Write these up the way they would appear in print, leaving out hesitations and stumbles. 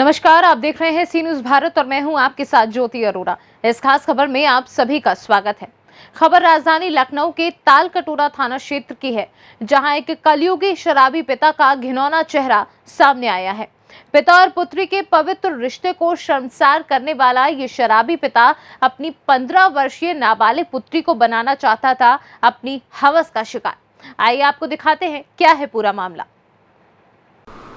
नमस्कार, आप देख रहे हैं सी न्यूज भारत और मैं हूं आपके साथ ज्योति अरोरा। इस खास खबर में आप सभी का स्वागत है। खबर राजधानी लखनऊ के तालकटोरा थाना क्षेत्र की है, जहां एक कलयुगी शराबी पिता का घिनौना चेहरा सामने आया है। पिता और पुत्री के पवित्र रिश्ते को शर्मसार करने वाला ये शराबी पिता अपनी 15 वर्षीय नाबालिग पुत्री को बनाना चाहता था अपनी हवस का शिकार। आइए आपको दिखाते हैं क्या है पूरा मामला।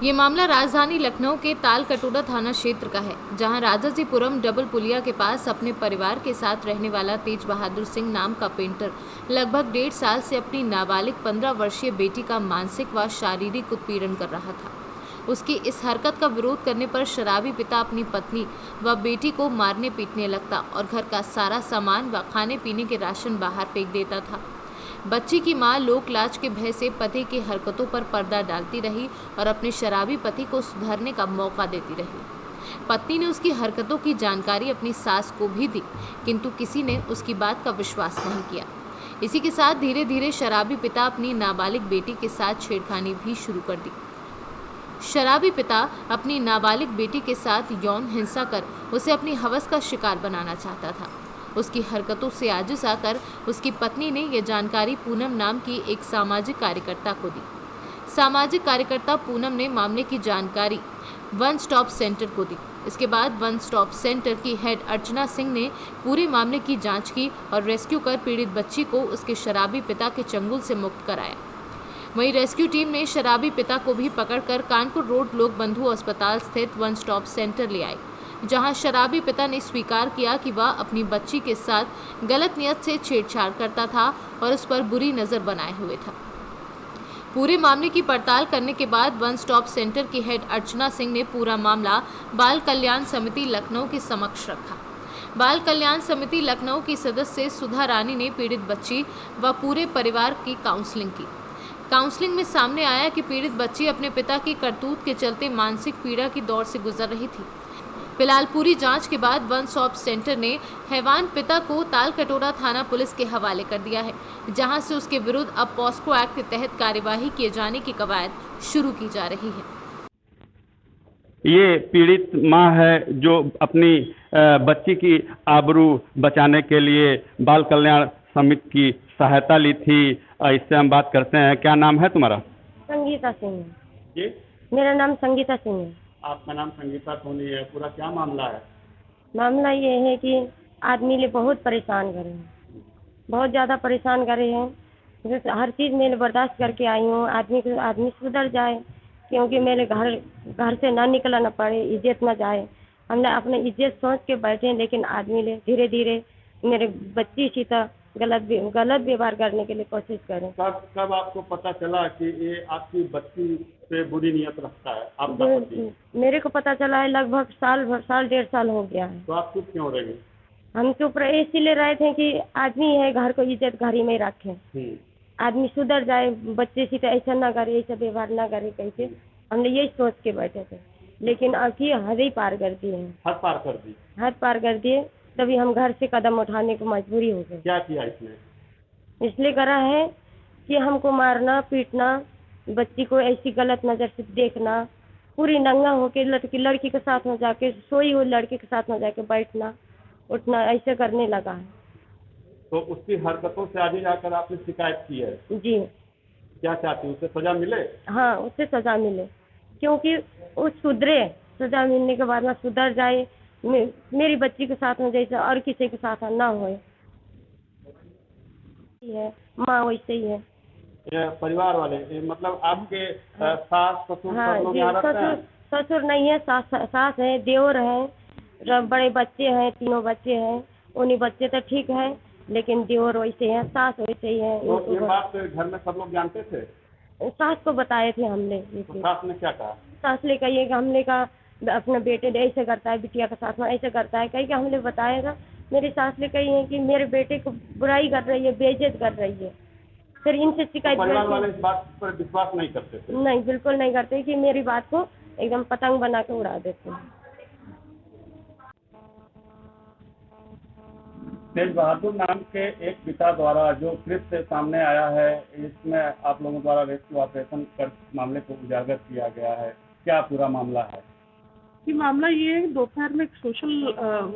ये मामला राजधानी लखनऊ के तालकटोरा थाना क्षेत्र का है, जहां राजाजीपुरम डबल पुलिया के पास अपने परिवार के साथ रहने वाला तेज बहादुर सिंह नाम का पेंटर लगभग 1.5 साल से अपनी नाबालिग 15 वर्षीय बेटी का मानसिक व शारीरिक उत्पीड़न कर रहा था। उसकी इस हरकत का विरोध करने पर शराबी पिता अपनी पत्नी व बेटी को मारने पीटने लगता और घर का सारा सामान व खाने पीने के राशन बाहर फेंक देता था। बच्ची की मां लोक लाज के भय से पति की हरकतों पर पर्दा डालती रही और अपने शराबी पति को सुधरने का मौका देती रही। पत्नी ने उसकी हरकतों की जानकारी अपनी सास को भी दी, किंतु किसी ने उसकी बात का विश्वास नहीं किया। इसी के साथ धीरे धीरे शराबी पिता अपनी नाबालिग बेटी के साथ छेड़खानी भी शुरू कर दी। शराबी पिता अपनी नाबालिग बेटी के साथ यौन हिंसा कर उसे अपनी हवस का शिकार बनाना चाहता था। उसकी हरकतों से आजिज आकर उसकी पत्नी ने यह जानकारी पूनम नाम की एक सामाजिक कार्यकर्ता को दी। सामाजिक कार्यकर्ता पूनम ने मामले की जानकारी वन स्टॉप सेंटर को दी। इसके बाद वन स्टॉप सेंटर की हेड अर्चना सिंह ने पूरे मामले की जांच की और रेस्क्यू कर पीड़ित बच्ची को उसके शराबी पिता के चंगुल से मुक्त कराया। वहीं रेस्क्यू टीम ने शराबी पिता को भी पकड़कर कानपुर रोड लोक बंधु अस्पताल स्थित वन स्टॉप सेंटर ले आए, जहां शराबी पिता ने स्वीकार किया कि वह अपनी बच्ची के साथ गलत नियत से छेड़छाड़ करता था और उस पर बुरी नजर बनाए हुए था। पूरे मामले की पड़ताल करने के बाद वन स्टॉप सेंटर की हेड अर्चना सिंह ने पूरा मामला बाल कल्याण समिति लखनऊ के समक्ष रखा। बाल कल्याण समिति लखनऊ की सदस्य सुधा रानी ने पीड़ित बच्ची व पूरे परिवार की काउंसलिंग की। काउंसलिंग में सामने आया कि पीड़ित बच्ची अपने पिता की करतूत के चलते मानसिक पीड़ा की दौर से गुजर रही थी। फिलहाल पूरी जांच के बाद वन स्टॉप सेंटर ने हैवान पिता को तालकटोरा थाना पुलिस के हवाले कर दिया है, जहां से उसके विरुद्ध अब पॉस्को एक्ट के तहत कार्यवाही किए जाने की कवायद शुरू की जा रही है। ये पीड़ित मां है जो अपनी बच्ची की आबरू बचाने के लिए बाल कल्याण समिति की सहायता ली थी। इससे हम बात करते हैं। क्या नाम है तुम्हारा? संगीता सिंह है। जी, मेरा नाम संगीता सिंह है। आपका नाम संगीता सोनी है। पूरा क्या मामला है? मामला ये है कि आदमी ले बहुत परेशान करे हैं, बहुत ज़्यादा परेशान करे हैं। जैसे हर चीज़ मैंने बर्दाश्त करके आई हूँ, आदमी सुधर जाए, क्योंकि मेरे घर से ना निकलना पड़े, इज्जत ना जाए। हमने अपने इज्जत सोच के बैठे हैं, लेकिन आदमी ले धीरे धीरे मेरे बच्ची की तरह गलत व्यवहार करने के लिए कोशिश करें। कब आपको पता चला कि ये आपकी बच्ची पे बुरी नियत रखता है आपका पति? मेरे को पता चला है लगभग साल 1.5 साल हो गया है। तो आप चुप क्यों रहे? हम चुप रहे इसलिए रहे थे कि आदमी है, घर को इज्जत घर ही में रखे, आदमी सुधर जाए, बच्चे से ऐसा ना करे, ऐसा व्यवहार ना करे। कैसे हमने यही सोच के बैठे थे, लेकिन अभी हद ही पार कर दिए हैं। हद पार कर दिए, तभी हम घर से कदम उठाने को मजबूरी हो गए। क्या किया इसने? इसलिए करा है कि हमको मारना पीटना, बच्ची को ऐसी गलत नज़र से देखना, पूरी नंगा होके लड़की के साथ में जाके सोई हुई लड़की के साथ में जाके बैठना उठना ऐसे करने लगा है। तो उसकी हरकतों से आगे जाकर आपने शिकायत की है? जी। क्या चाहती है, उसे सजा मिले? हाँ, उससे सजा मिले, क्योंकि वो सुधरे। सजा मिलने के बाद में सुधर जाए, मेरी बच्ची के साथ में जैसे और किसी के साथ ना होए। माँ वैसे ही है। परिवार वाले मतलब आपके सास ससुर? हाँ सब लोग जी, यहाँ रहते हैं? ससुर नहीं है, सास है, देवर है, बड़े बच्चे हैं, 3 बच्चे हैं। उन्हीं बच्चे तो ठीक है, लेकिन देवर वैसे है, सास वैसे ही है। तो ये बात घर में सब लोग जानते थे? सास को बताए थे हमने। तो सास ने क्या कहा? सास ने कही कि हमने कहा अपने बेटे ने ऐसे करता है, बिटिया के साथ में ऐसे करता है, कही कि हमने बताएगा। मेरी सास ने कही है कि मेरे बेटे को बुराई कर रही है, बेइज्जत कर रही है। फिर इनसे शिकायत। परिवार वाले इस बात पर विश्वास नहीं करते थे? नहीं, बिल्कुल नहीं करते, कि मेरी बात को एकदम पतंग बना के उड़ा देते हैं। तेज बहादुर नाम के एक पिता द्वारा जो क्लिप से सामने आया है, इसमें आप लोगों द्वारा रेस्क्यू ऑपरेशन कर मामले को उजागर किया गया है। क्या पूरा मामला है? कि मामला ये है, दोपहर में एक सोशल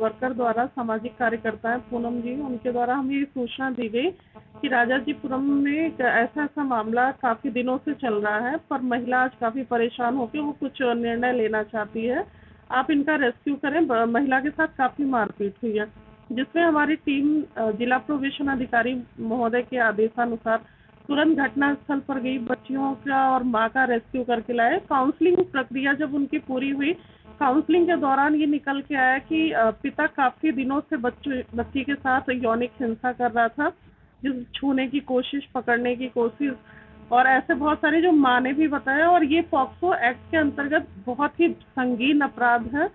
वर्कर द्वारा, सामाजिक कार्यकर्ता है पूनम जी, उनके द्वारा हमें ये सूचना दी गई कि राजाजीपुरम में एक ऐसा मामला काफ़ी दिनों से चल रहा है, पर महिला आज काफ़ी परेशान होकर वो कुछ निर्णय लेना चाहती है, आप इनका रेस्क्यू करें। महिला के साथ काफ़ी मारपीट हुई है, जिसमें हमारी टीम जिला प्रोबेशन अधिकारी महोदय के आदेशानुसार तुरंत घटना स्थल पर गई, बच्चियों का और माँ का रेस्क्यू करके लाए। काउंसलिंग प्रक्रिया जब उनकी पूरी हुई, काउंसलिंग के दौरान ये निकल के आया कि पिता काफ़ी दिनों से बच्ची के साथ यौनिक हिंसा कर रहा था, जिस छूने की कोशिश, पकड़ने की कोशिश और ऐसे बहुत सारे जो माँ ने भी बताया। और ये पॉक्सो एक्ट के अंतर्गत बहुत ही संगीन अपराध है।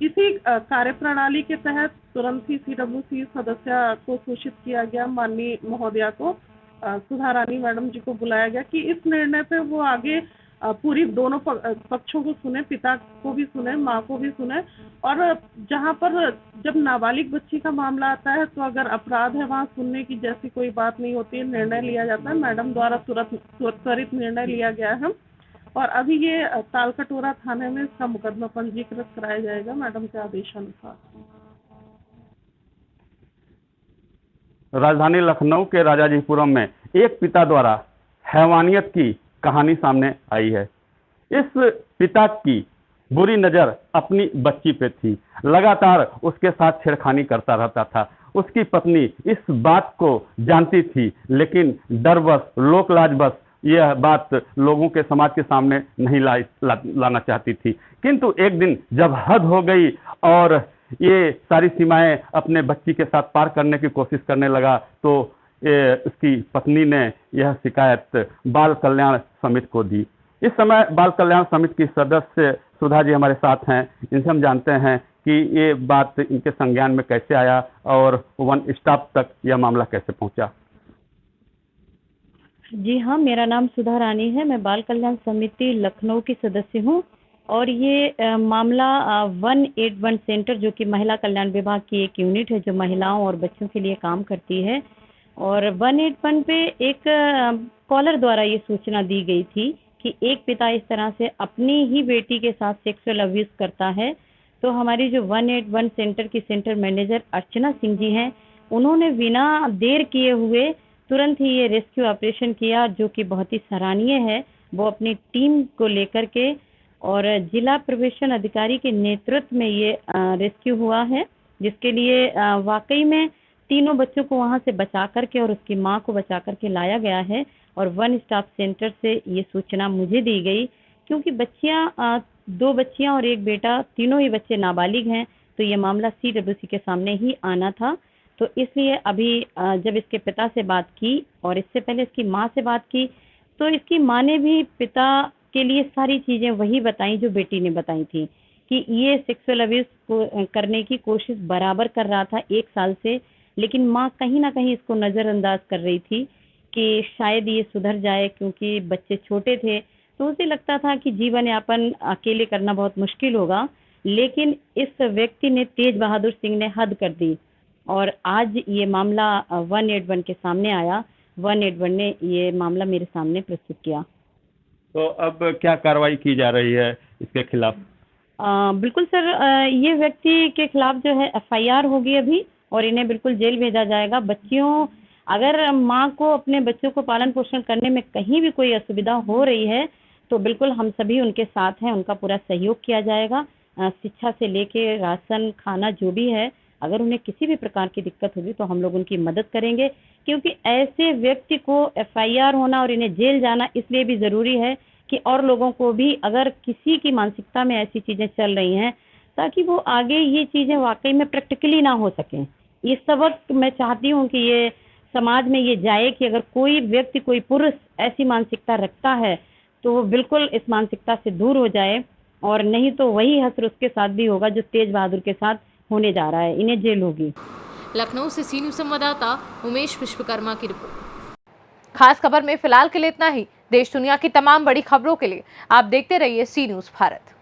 इसी कार्यप्रणाली के तहत तुरंत ही CWC सदस्य को सूचित किया गया, माननीय महोदया को, सुधा रानी मैडम जी को बुलाया गया कि इस निर्णय पे वो आगे पूरी दोनों पक्षों को सुने, पिता को भी सुने, माँ को भी सुने। और जहाँ पर जब नाबालिग बच्ची का मामला आता है तो अगर अपराध है वहाँ सुनने की जैसी कोई बात नहीं होती है, निर्णय लिया जाता है। मैडम द्वारा त्वरित निर्णय लिया गया है और अभी ये तालकटोरा थाने में इसका मुकदमा पंजीकृत कराया जाएगा मैडम के आदेशानुसार। राजधानी लखनऊ के राजाजीपुरम में एक पिता द्वारा हैवानियत की कहानी सामने आई है। इस पिता की बुरी नज़र अपनी बच्ची पे थी, लगातार उसके साथ छेड़खानी करता रहता था। उसकी पत्नी इस बात को जानती थी, लेकिन डरवश, लोकलाजवश यह बात लोगों के, समाज के सामने नहीं लाना चाहती थी। किंतु एक दिन जब हद हो गई और ये सारी सीमाएं अपने बच्ची के साथ पार करने की कोशिश करने लगा, तो उसकी पत्नी ने यह शिकायत बाल कल्याण समिति को दी। इस समय बाल कल्याण समिति की सदस्य सुधा जी हमारे साथ हैं। इनसे हम जानते हैं कि ये बात इनके संज्ञान में कैसे आया और वन स्टॉप तक यह मामला कैसे पहुंचा। जी हाँ, मेरा नाम सुधा रानी है। मैं बाल कल्याण समिति लखनऊ की सदस्य हूँ और ये मामला 181 सेंटर, जो कि महिला कल्याण विभाग की एक यूनिट है जो महिलाओं और बच्चों के लिए काम करती है, और 181 पे एक कॉलर द्वारा ये सूचना दी गई थी कि एक पिता इस तरह से अपनी ही बेटी के साथ सेक्सुअल अब्यूज़ करता है। तो हमारी जो 181 सेंटर की सेंटर मैनेजर अर्चना सिंह जी हैं, उन्होंने बिना देर किए हुए तुरंत ही ये रेस्क्यू ऑपरेशन किया, जो कि बहुत ही सराहनीय है। वो अपनी टीम को लेकर के और जिला प्रोबेशन अधिकारी के नेतृत्व में ये रेस्क्यू हुआ है, जिसके लिए वाकई में तीनों बच्चों को वहाँ से बचा करके और उसकी माँ को बचा करके लाया गया है। और वन स्टॉप सेंटर से ये सूचना मुझे दी गई, क्योंकि बच्चियाँ, 2 बच्चियाँ और एक बेटा, तीनों ही बच्चे नाबालिग हैं, तो ये मामला CWC के सामने ही आना था। तो इसलिए अभी जब इसके पिता से बात की और इससे पहले इसकी माँ से बात की, तो इसकी माँ ने भी पिता के लिए सारी चीज़ें वही बताई जो बेटी ने बताई थी, कि ये सेक्सुअल अब्यूज़ करने की कोशिश बराबर कर रहा था 1 साल से, लेकिन माँ कहीं ना कहीं इसको नज़रअंदाज कर रही थी कि शायद ये सुधर जाए, क्योंकि बच्चे छोटे थे तो उसे लगता था कि जीवन यापन अकेले करना बहुत मुश्किल होगा। लेकिन इस व्यक्ति ने, तेज बहादुर सिंह ने, हद कर दी और आज ये मामला 181 के सामने आया। 181 ने ये मामला मेरे सामने प्रस्तुत किया। तो अब क्या कार्रवाई की जा रही है इसके खिलाफ? बिल्कुल सर, ये व्यक्ति के खिलाफ जो है FIR होगी अभी और इन्हें बिल्कुल जेल भेजा जाएगा। बच्चियों, अगर माँ को अपने बच्चों को पालन पोषण करने में कहीं भी कोई असुविधा हो रही है तो बिल्कुल हम सभी उनके साथ हैं, उनका पूरा सहयोग किया जाएगा। शिक्षा से लेके राशन, खाना, जो भी है, अगर उन्हें किसी भी प्रकार की दिक्कत होगी तो हम लोग उनकी मदद करेंगे, क्योंकि ऐसे व्यक्ति को FIR होना और इन्हें जेल जाना इसलिए भी ज़रूरी है कि और लोगों को भी, अगर किसी की मानसिकता में ऐसी चीज़ें चल रही हैं, ताकि वो आगे ये चीज़ें वाकई में प्रैक्टिकली ना हो सकें। ये सबक मैं चाहती हूँ कि ये समाज में ये जाए कि अगर कोई व्यक्ति, कोई पुरुष ऐसी मानसिकता रखता है तो वो बिल्कुल इस मानसिकता से दूर हो जाए, और नहीं तो वही हश्र उसके साथ भी होगा जो तेज बहादुर के साथ होने जा रहा है। इन्हें जेल होगी। लखनऊ से सी न्यूज़ संवाददाता उमेश विश्वकर्मा की रिपोर्ट। खास खबर में फिलहाल के लिए इतना ही। देश दुनिया की तमाम बड़ी खबरों के लिए आप देखते रहिए सी न्यूज़ भारत।